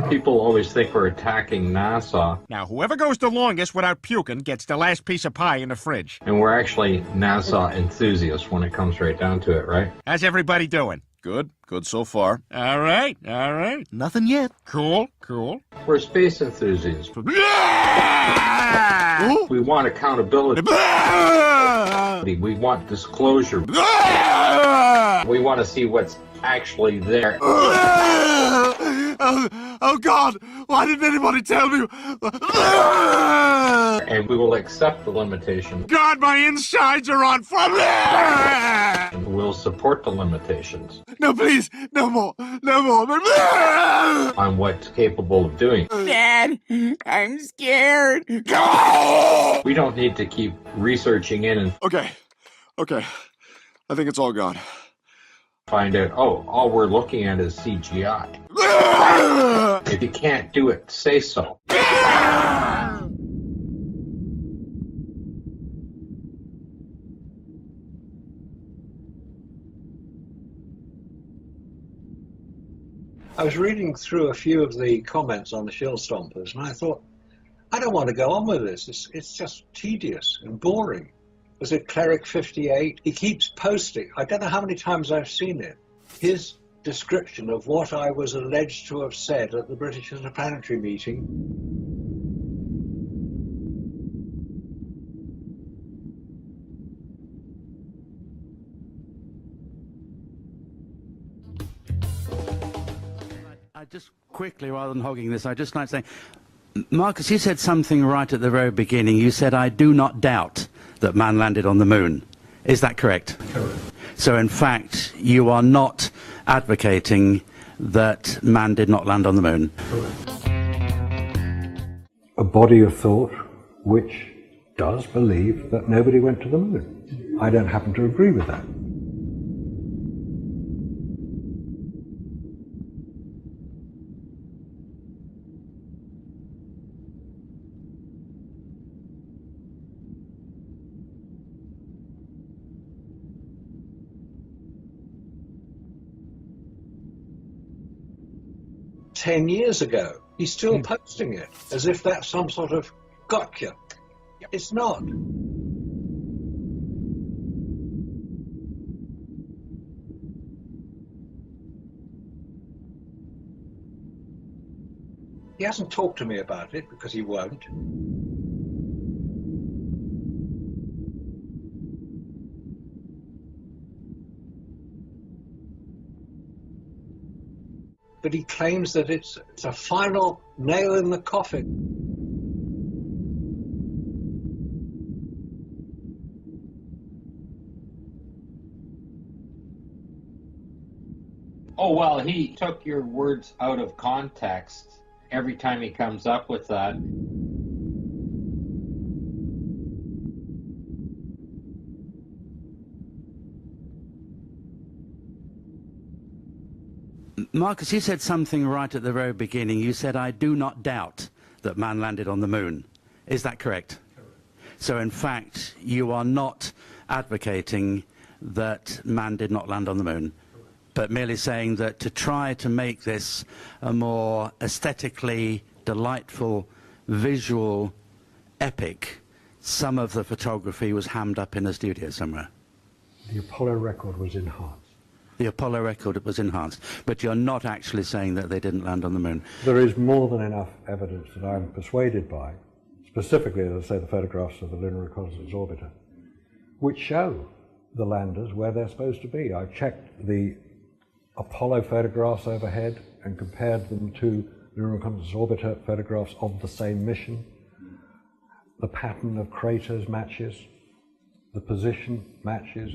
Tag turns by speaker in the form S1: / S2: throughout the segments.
S1: People always think we're attacking NASA.
S2: Now, whoever goes the longest without puking gets the last piece of pie in the fridge.
S1: And we're actually NASA enthusiasts when it comes right down to it, right?
S2: How's everybody doing? Good. Good so far. All right. All right.
S3: Nothing yet.
S2: Cool. Cool.
S1: We're space enthusiasts. We want accountability. We want disclosure. We want to see what's actually there.
S2: Oh, God! Why didn't anybody tell me?
S1: And we will accept the limitations.
S2: God, my insides are on fire!
S1: And we'll support the limitations.
S2: No, please, no more, no more.
S1: On what's capable of doing.
S4: Dad, I'm scared.
S1: We don't need to keep researching in and
S2: Okay. I think it's all gone.
S1: find out, oh, all we're looking at is CGI. If you can't do it, say so.
S5: I was reading through a few of the comments on the Shill Stompers, and I thought, I don't want to go on with this. It's just tedious and boring. Was it Cleric 58? He keeps posting. I don't know how many times I've seen it. His description of what I was alleged to have said at the British Interplanetary meeting.
S3: Just quickly, rather than hogging this, I'd just like to say, Marcus, you said something right at the very beginning. You said, I do not doubt that man landed on the moon. Is that correct?
S5: Correct.
S3: So, in fact, you are not advocating that man did not land on the moon?
S5: Correct.
S6: A body of thought which does believe that nobody went to the moon. I don't happen to agree with that.
S5: "10 years ago." He's still posting it as if that's some sort of gotcha. It's not. He hasn't talked to me about it because he won't. But he claims that it's a final nail in the coffin.
S1: Oh, well, he took your words out of context every time he comes up with that.
S3: Marcus, you said something right at the very beginning. You said, I do not doubt that man landed on the moon. Is that correct? Correct. So, in fact, you are not advocating that man did not land on the moon, but merely saying that to try to make this a more aesthetically delightful, visual epic, some of the photography was hammed up in a studio somewhere.
S6: The Apollo record was enhanced.
S3: The Apollo record was enhanced, but you're not actually saying that they didn't land on the moon.
S6: There is more than enough evidence that I'm persuaded by, specifically, as I say, the photographs of the Lunar Reconnaissance Orbiter, which show the landers where they're supposed to be. I've checked the Apollo photographs overhead and compared them to Lunar Reconnaissance Orbiter photographs of the same mission. The pattern of craters matches, the position matches.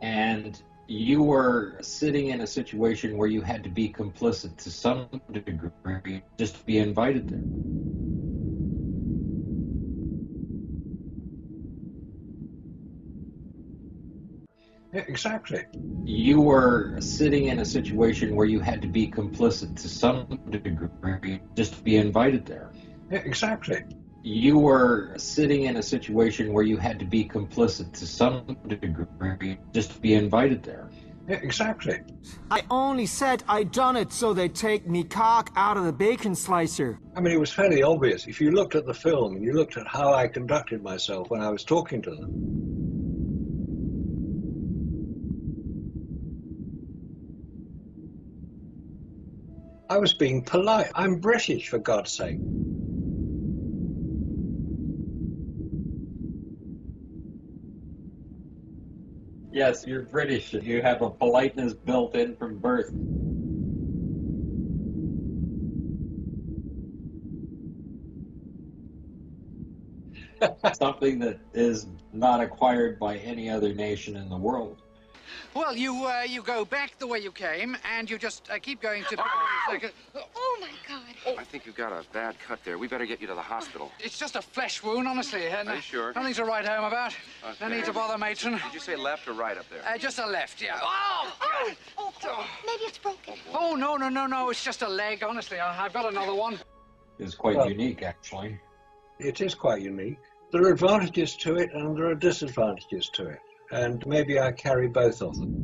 S1: And you were sitting in a situation where you had to be complicit to some degree just to be invited there.
S5: Yeah, exactly.
S1: You were sitting in a situation where you had to be complicit to some degree just to be invited there.
S5: Yeah, exactly.
S1: You were sitting in a situation where you had to be complicit to some degree just to be invited there.
S5: Yeah, exactly.
S7: I only said I'd done it so they'd take me cock out of the bacon slicer.
S5: I mean, it was fairly obvious. If you looked at the film and you looked at how I conducted myself when I was talking to them, I was being polite. I'm British, for God's sake.
S1: Yes, you're British. You have a politeness built in from birth. Something that is not acquired by any other nation in the world.
S8: Well, you go back the way you came, and you just keep going to...
S9: Oh, my God.
S10: I think you've got a bad cut there. We better get you to the hospital.
S8: It's just a flesh wound, honestly. And,
S10: Are you sure?
S8: Nothing to write home about.
S10: Okay.
S8: No need to bother, matron.
S10: Did you say left or right up there?
S8: Just a left, yeah.
S9: Oh, maybe it's broken.
S8: Oh, no. It's just a leg, honestly. I've got another one.
S1: It's quite
S5: Well,
S1: unique, actually.
S5: it is quite unique. There are advantages to it and there are disadvantages to it. And maybe I carry both of them.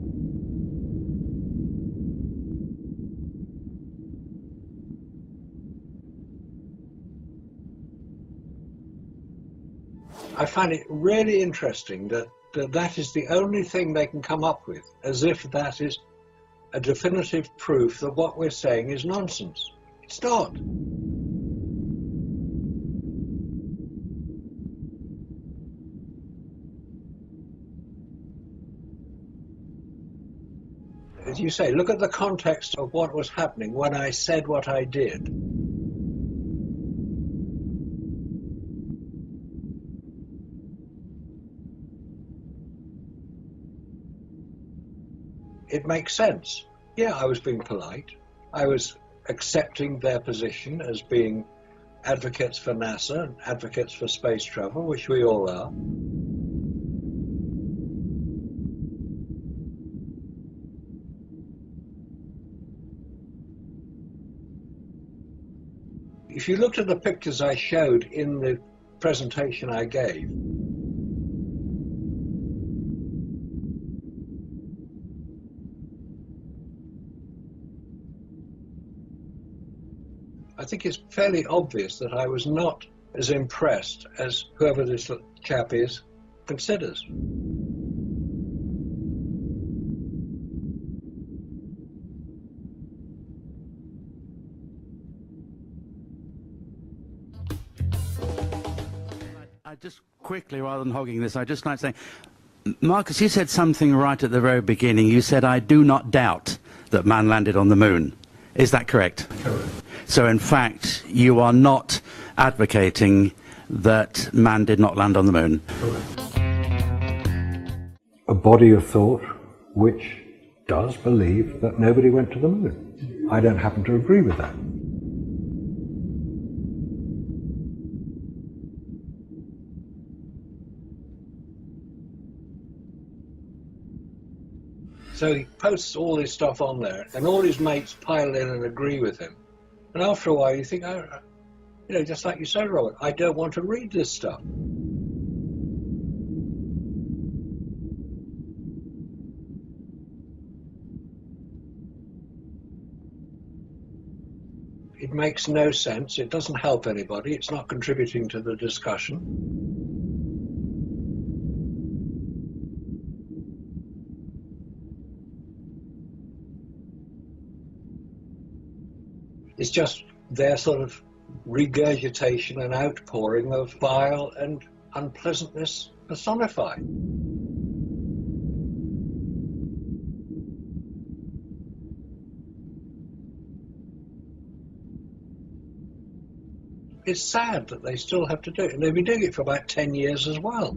S5: I find it really interesting that is the only thing they can come up with, as if that is a definitive proof that what we're saying is nonsense. It's not. As you say, look at the context of what was happening when I said what I did. It makes sense. Yeah, I was being polite. I was accepting their position as being advocates for NASA and advocates for space travel, which we all are. If you looked at the pictures I showed in the presentation I gave, I think it's fairly obvious that I was not as impressed as whoever this chap is considers.
S3: I just quickly, rather than hogging this, I'd just like to say, Marcus, you said something right at the very beginning. You said, I do not doubt that man landed on the moon. Is that correct?
S6: Correct.
S3: So, in fact, you are not advocating that man did not land on the moon?
S6: A body of thought which does believe that nobody went to the moon. I don't happen to agree with that.
S5: So he posts all this stuff on there, and all his mates pile in and agree with him. And after a while, you think, oh, you know, just like you said, Robert, I don't want to read this stuff. It makes no sense. It doesn't help anybody. It's not contributing to the discussion. It's just their sort of regurgitation and outpouring of bile and unpleasantness personified. It's sad that they still have to do it, and they've been doing it for about 10 years as well.